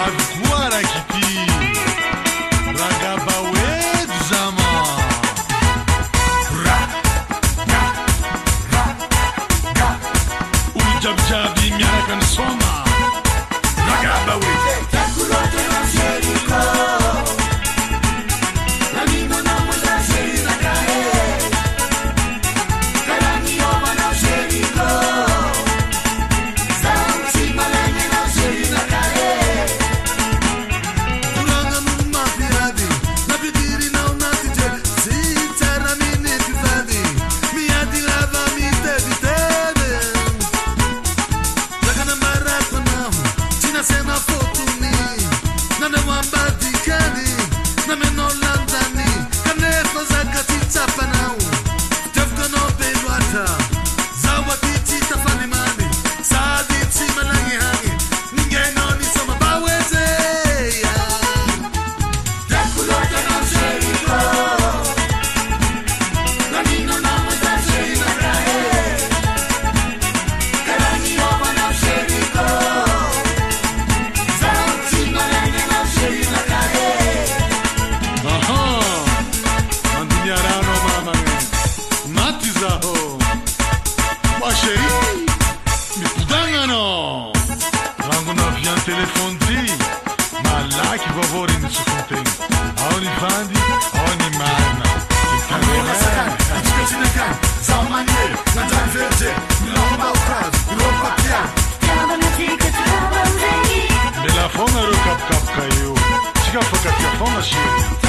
Agora Kiti Ragabawe Zama Ra Ga Ra Ga Ujabjabi Miarakan Soma Ragabawe Takulote na Jericho Namino na Muza Jericho Karani Oma na Jericho Sauti Malenge na Jericho Telefonzi, ma là chi va fuori in su contegno. A ogni fandi, a ogni marna. Il canone è ci cucina can, sa maniere, la già verde, mi lomba o cras, roba pia. Chiama la tica trova un rei. Me la fona ro cap cap caiu. Chica foca che fona shi.